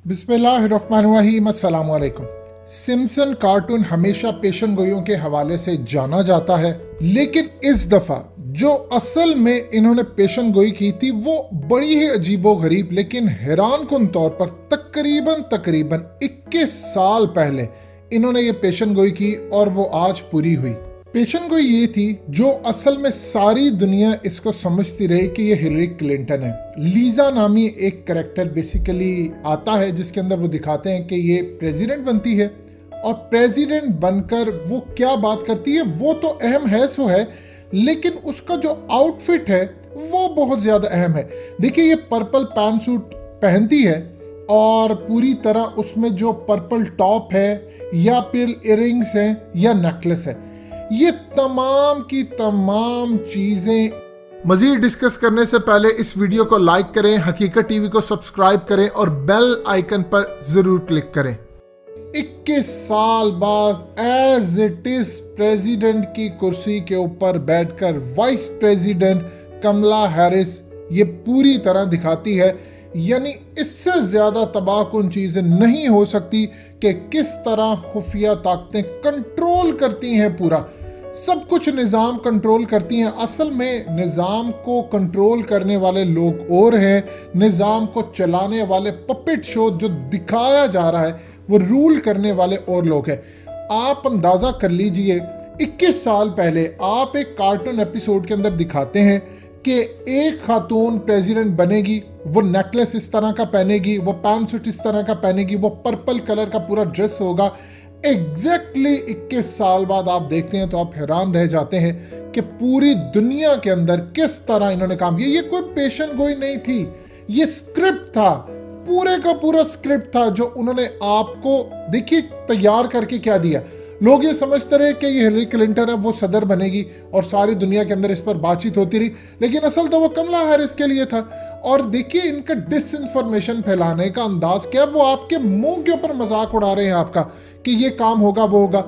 बिस्मिल्लाहिर्रहमानिर्रहीम, अस्सलाम वालेकुम। सिम्पसन कार्टून हमेशा पेशन गोइयों के हवाले से जाना जाता है, लेकिन इस दफा जो असल में इन्होंने पेशन गोई की थी वो बड़ी ही अजीबो गरीब लेकिन हैरान कुन तौर पर तकरीबन 21 साल पहले इन्होंने ये पेशन गोई की और वो आज पूरी हुई। पेशन गोई ये थी जो असल में सारी दुनिया इसको समझती रही कि ये हिलरी क्लिंटन है। लीजा नामी एक कैरेक्टर बेसिकली आता है जिसके अंदर वो दिखाते हैं कि ये प्रेसिडेंट बनती है और प्रेसिडेंट बनकर वो क्या बात करती है वो तो अहम है सो है, लेकिन उसका जो आउटफिट है वो बहुत ज्यादा अहम है। देखिए ये पर्पल पैंट सूट पहनती है और पूरी तरह उसमें जो पर्पल टॉप है या फिर इयररिंग्स हैं या नेकलेस है, ये तमाम की तमाम चीजें। मजीद डिस्कस करने से पहले इस वीडियो को लाइक करें, हकीकत टीवी को सब्सक्राइब करें और बेल आइकन पर जरूर क्लिक करें। 21 साल बाद एज इट इज प्रेसिडेंट की कुर्सी के ऊपर बैठकर वाइस प्रेसिडेंट कमला हैरिस ये पूरी तरह दिखाती है, यानी इससे ज्यादा तबाहकुन चीजें नहीं हो सकती कि किस तरह खुफिया ताकतें कंट्रोल करती हैं, पूरा सब कुछ निज़ाम कंट्रोल करती हैं। असल में निज़ाम को कंट्रोल करने वाले लोग और हैं, निज़ाम को चलाने वाले पपेट शो जो दिखाया जा रहा है वो रूल करने वाले और लोग हैं। आप अंदाज़ा कर लीजिए 21 साल पहले आप एक कार्टून एपिसोड के अंदर दिखाते हैं कि एक खातून प्रेसिडेंट बनेगी, वो नेकलेस इस तरह का पहनेगी, वो पैंट सूट इस तरह का पहनेगी, वो पर्पल कलर का पूरा ड्रेस होगा। एग्जैक्टली 21 साल बाद आप देखते हैं तो आप हैरान रह जाते हैं कि पूरी दुनिया के अंदर किस तरह इन्होंने काम किया। ये कोई पेशन गोई नहीं थी, ये स्क्रिप्ट था, पूरे का पूरा स्क्रिप्ट था जो उन्होंने आपको देखिए तैयार करके क्या दिया। लोग ये समझते रहे कि ये हिलरी क्लिंटन है, वो सदर बनेगी और सारी दुनिया के अंदर इस पर बातचीत होती रही, लेकिन असल तो वो कमला हैरिस के लिए था। और देखिए इनका डिसइंफॉर्मेशन फैलाने का अंदाज क्या, वो आपके मुंह के ऊपर मजाक उड़ा रहे हैं आपका कि ये काम होगा वो होगा।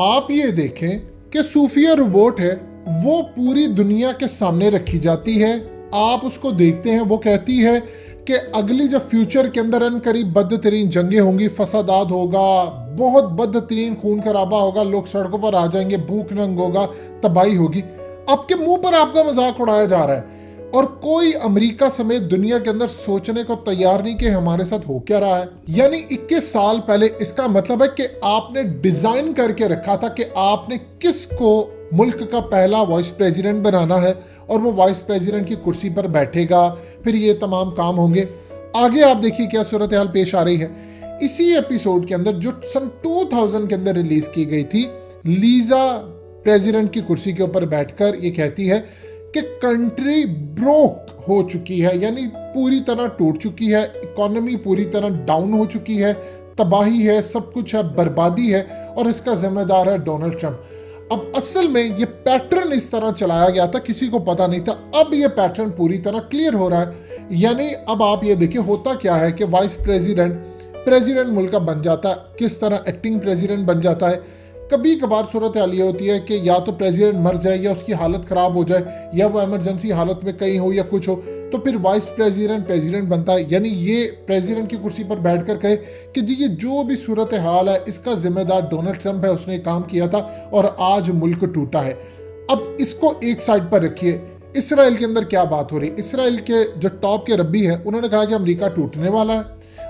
आप ये देखें कि सूफिया रोबोट है वो पूरी दुनिया के सामने रखी जाती है, आप उसको देखते हैं, वो कहती है कि अगली जब फ्यूचर के अंदर करीब बदतरीन जंगें होंगी, फसादात होगा, बहुत बदतरीन खून खराबा होगा, लोग सड़कों पर आ जाएंगे, भूख नंग होगा, तबाही होगी। आपके मुंह पर आपका मजाक उड़ाया जा रहा है और कोई अमेरिका समेत दुनिया के अंदर सोचने को तैयार नहीं कि हमारे साथ हो क्या रहा है। यानी 21 साल पहले इसका मतलब है कि आपने डिजाइन करके रखा था कि आपने किसको मुल्क का पहला वाइस प्रेसिडेंट बनाना है और वो वाइस प्रेसिडेंट की कुर्सी पर बैठेगा, फिर ये तमाम काम होंगे। आगे आप देखिए क्या सूरत हाल पेश आ रही है। इसी एपिसोड के अंदर जो सन 2000 के अंदर रिलीज की गई थी, लीजा प्रेसिडेंट की कुर्सी के ऊपर बैठकर ये कहती है कि कंट्री ब्रोक हो चुकी है, यानी पूरी तरह टूट चुकी है, इकोनॉमी पूरी तरह डाउन हो चुकी है, तबाही है, सब कुछ है, बर्बादी है और इसका जिम्मेदार है डोनाल्ड ट्रंप। अब असल में ये पैटर्न इस तरह चलाया गया था, किसी को पता नहीं था, अब ये पैटर्न पूरी तरह क्लियर हो रहा है। यानी अब आप ये देखिए होता क्या है कि वाइस प्रेसिडेंट मुल्क का बन जाता है, किस तरह एक्टिंग प्रेसिडेंट बन जाता है। कभी कभार सूरत हाल ये होती है कि या तो प्रेसिडेंट मर जाए या उसकी हालत खराब हो जाए या वो इमरजेंसी हालत में कहीं हो या कुछ हो, तो फिर वाइस प्रेसिडेंट बनता है। यानी ये प्रेसिडेंट की कुर्सी पर बैठकर कहे कि जी ये जो भी सूरत हाल है इसका जिम्मेदार डोनाल्ड ट्रंप है, उसने काम किया था और आज मुल्क टूटा है। अब इसको एक साइड पर रखिए, इसराइल के अंदर क्या बात हो रही है। इसराइल के जो टॉप के रब्बी है उन्होंने कहा कि अमेरिका टूटने वाला है,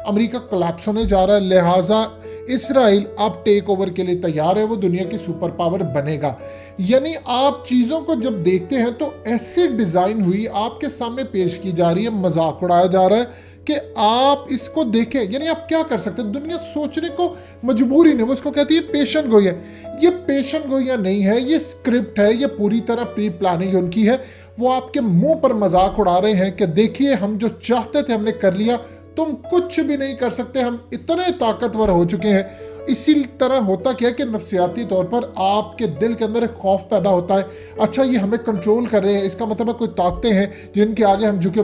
अमेरिका कोलैप्स होने जा रहा है, लिहाजा इसराइल अब टेक ओवर के लिए तैयार है, वो दुनिया की सुपर पावर बनेगा। यानी आप चीजों को जब देखते हैं तो ऐसी डिजाइन हुई आपके सामने पेश की जा रही है, मजाक उड़ाया जा रहा है कि आप इसको देखें। यानी आप क्या कर सकते हैं, दुनिया सोचने को मजबूर ही नहीं, वो इसको कहती है पेशन गोई है। ये पेशन गोइयां नहीं है, ये स्क्रिप्ट है, ये पूरी तरह प्री प्लानिंग उनकी है। वो आपके मुंह पर मजाक उड़ा रहे हैं कि देखिए हम जो चाहते थे हमने कर लिया, तुम कुछ भी नहीं कर सकते, हम इतने ताकतवर हो चुके हैं। इसी तरह होता क्या है कि नफ्सियाती तौर पर आपके दिल के अंदर एक खौफ पैदा होता है, अच्छा ये हमें कंट्रोल कर रहे हैं, इसका मतलब है कोई ताकतें हैं जिनके आगे हम झुके।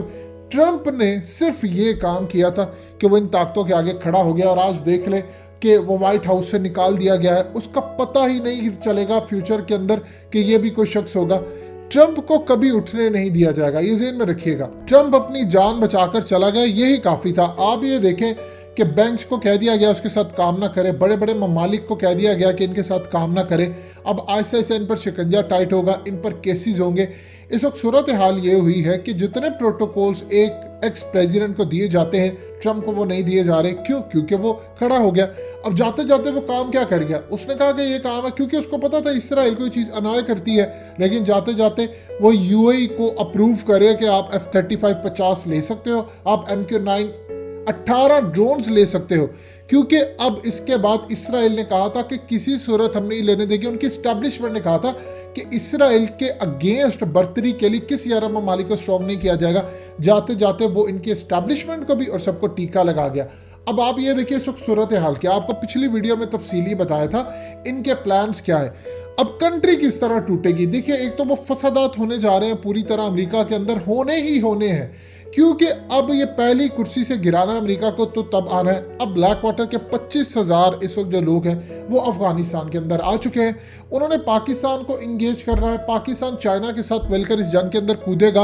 ट्रंप ने सिर्फ ये काम किया था कि वो इन ताकतों के आगे खड़ा हो गया और आज देख ले कि वो व्हाइट हाउस से निकाल दिया गया है। उसका पता ही नहीं चलेगा फ्यूचर के अंदर कि ये भी कोई शख्स होगा। ट्रंप को कभी उठने नहीं दिया जाएगा, ये ज़हन में रखिएगा। ट्रंप अपनी जान बचाकर चला गया, यही काफी था। आप ये देखें कि बैंक्स को कह दिया गया उसके साथ काम ना करे, बड़े बड़े ममालिक को कह दिया गया कि इनके साथ काम ना करे। अब आहिस्ता आहिस्ता इन पर शिकंजा टाइट होगा, इन पर केसेस होंगे। इस वक्त सूरत हाल ये हुई है कि जितने प्रोटोकॉल्स एक एक्स प्रेसिडेंट को दिए जाते हैं, ट्रंप को वो नहीं दिए जा रहे। क्यों? क्योंकि वो खड़ा हो गया। अब जाते जाते वो काम क्या कर गया, उसने कहा कि ये काम है, क्योंकि उसको पता था इसराइल कोई चीज़ अनॉय करती है, लेकिन जाते जाते वो यूएई को अप्रूव करे कि आप F-35 50 ले सकते हो, आप MQ-9 18 ड्रोन्स ले सकते हो। क्योंकि अब इसके बाद इसराइल ने कहा था कि किसी सूरत हम नहीं लेने देंगे। उनकी स्टैब्लिशमेंट ने कहा था कि इसराइल के अगेंस्ट बर्तरी के लिए किसी अरब ममालिक को स्ट्रॉन्ग नहीं किया जाएगा। जाते जाते वो इनकी एस्टैब्लिशमेंट को भी और सबको टीका लगा गया। अब आप ये देखिए इस वक्त सूरत हाल क्या, आपको पिछली वीडियो में तफसीली बताया था इनके प्लान्स क्या है। अब कंट्री किस तरह टूटेगी, देखिए एक तो वो फसादात होने जा रहे हैं पूरी तरह अमेरिका के अंदर, होने ही होने हैं, क्योंकि अब ये पहली कुर्सी से गिराना अमेरिका को तो तब आना है। अब ब्लैक वाटर के 25,000 इस वक्त जो लोग हैं वो अफगानिस्तान के अंदर आ चुके हैं। उन्होंने पाकिस्तान को इंगेज कर रहा है, पाकिस्तान चाइना के साथ मिलकर इस जंग के अंदर कूदेगा।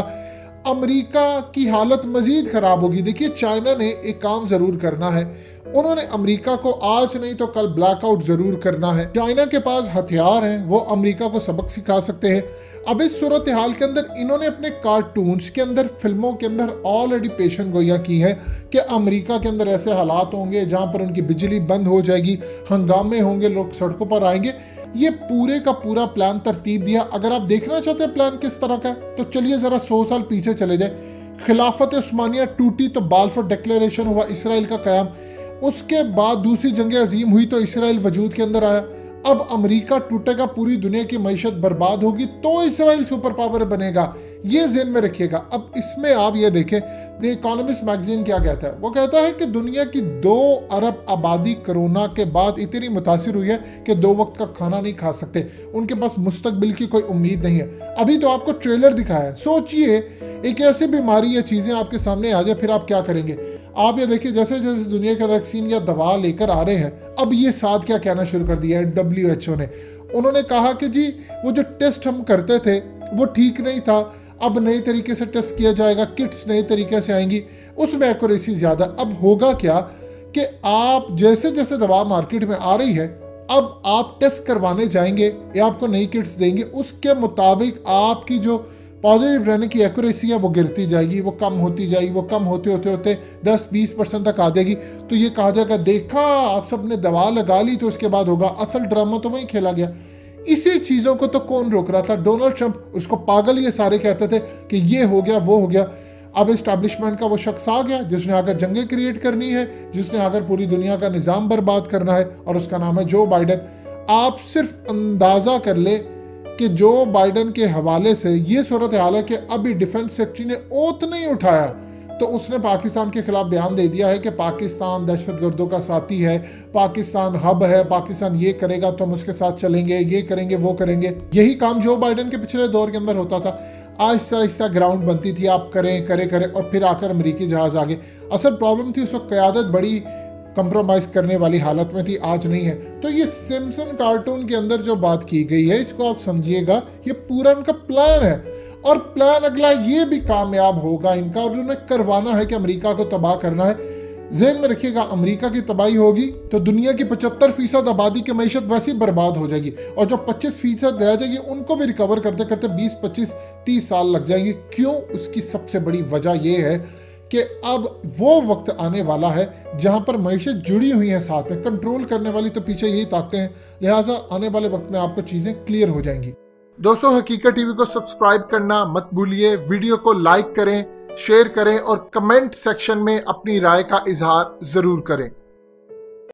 अमेरिका की हालत मजीद खराब होगी। देखिए चाइना ने एक काम जरूर करना है, उन्होंने अमेरिका को आज नहीं तो कल ब्लैकआउट जरूर करना है। चाइना के पास हथियार हैं, वो अमेरिका को सबक सिखा सकते हैं। अब इस सूरत हाल के अंदर इन्होंने अपने कार्टून्स के अंदर, फिल्मों के अंदर ऑलरेडी पेशन गोइयां की है कि अमेरिका के अंदर ऐसे हालात होंगे जहां पर उनकी बिजली बंद हो जाएगी, हंगामे होंगे, लोग सड़कों पर आएंगे। ये पूरे का पूरा प्लान तरतीब दिया। अगर आप देखना चाहते हैं प्लान किस तरह का है तो चलिए जरा 100 साल पीछे चले जाए। खिलाफत उस्मानिया टूटी तो बाल्फोर डिक्लेरेशन हुआ, इसराइल का कयाम। उसके बाद दूसरी जंग अजीम हुई तो इसराइल वजूद के अंदर आया। अब अमेरिका टूटेगा, पूरी दुनिया की मईशत बर्बाद होगी तो इसराइल सुपर पावर बनेगा, ये ज़हन में रखिएगा। अब इसमें आप ये देखें, द इकोनॉमिस्ट मैगजीन क्या कहता है, वो कहता है कि दुनिया की 2 अरब आबादी कोरोना के बाद इतनी मुतासिर हुई है कि 2 वक्त का खाना नहीं खा सकते, उनके पास मुस्तकबिल की कोई उम्मीद नहीं है। अभी तो आपको ट्रेलर दिखाया है, सोचिए एक ऐसी बीमारी या चीज़ें आपके सामने आ जाए, फिर आप क्या करेंगे। आप ये देखिए जैसे जैसे दुनिया के वैक्सीन या दवा लेकर आ रहे हैं, अब ये साथ क्या कहना शुरू कर दिया है WHO ने। उन्होंने कहा कि जी वो जो टेस्ट हम करते थे वो ठीक नहीं था, अब नए तरीके से टेस्ट किया जाएगा, किट्स नए तरीके से आएंगी, उसमें एक्यूरेसी ज़्यादा। अब होगा क्या कि आप जैसे जैसे दवा मार्केट में आ रही है, अब आप टेस्ट करवाने जाएंगे या आपको नई किट्स देंगे, उसके मुताबिक आपकी जो पॉजिटिव रहने की एक्यूरेसी है वो गिरती जाएगी, वो कम होती जाएगी, वो कम होते होते होते 10-20% तक आ जाएगी। तो ये कहा जाएगा देखा आप सबने दवा लगा ली तो उसके बाद होगा। असल ड्रामा तो वहीं खेला गया। इसी चीज़ों को तो कौन रोक रहा था? Donald Trump. उसको पागल ये सारे कहते थे कि ये हो गया वो हो गया। अब एस्टैब्लिशमेंट का वो शख्स आ गया जिसने आकर जंगें क्रिएट करनी है, जिसने आकर पूरी दुनिया का निज़ाम बर्बाद करना है, और उसका नाम है जो बाइडन। आप सिर्फ अंदाज़ा कर ले कि जो बाइडन के हवाले से ये सूरत हाल है कि अभी डिफेंस सेक्रेटरी ने ओत नहीं उठाया तो उसने पाकिस्तान के खिलाफ बयान दे दिया है कि पाकिस्तान दहशतगर्दों का साथी है, पाकिस्तान हब है, पाकिस्तान ये करेगा तो हम उसके साथ चलेंगे, ये करेंगे वो करेंगे। यही काम जो बाइडन के पिछले दौर के अंदर होता था। आहिस्ता आहिस्ता ग्राउंड बनती थी, आप करें करें करें और फिर आकर अमेरिकी जहाज आगे। असल प्रॉब्लम थी उस वक्त क़यादत बड़ी कंप्रोमाइज करने वाली हालत में थी, आज नहीं है। तो ये सिम्पसन कार्टून के अंदर जो बात की गई है इसको आप समझिएगा, ये पूरा इनका प्लान है। और प्लान अगला ये भी कामयाब होगा इनका, और उन्हें करवाना है कि अमेरिका को तबाह करना है। ज़हन में रखिएगा, अमेरिका की तबाही होगी तो दुनिया की 75% आबादी की मईशत वैसे ही बर्बाद हो जाएगी, और जो 25% रह जाएगी उनको भी रिकवर करते करते 20, 25, 30 साल लग जाएंगे। क्यों? उसकी सबसे बड़ी वजह यह है कि अब वो वक्त आने वाला है जहां पर मईशत जुड़ी हुई है साथ में, कंट्रोल करने वाली तो पीछे यही ताकतें हैं। लिहाजा आने वाले वक्त में आपको चीज़ें क्लियर हो जाएंगी। दोस्तों, हकीकत टीवी को सब्सक्राइब करना मत भूलिए, वीडियो को लाइक करें, शेयर करें और कमेंट सेक्शन में अपनी राय का इजहार ज़रूर करें।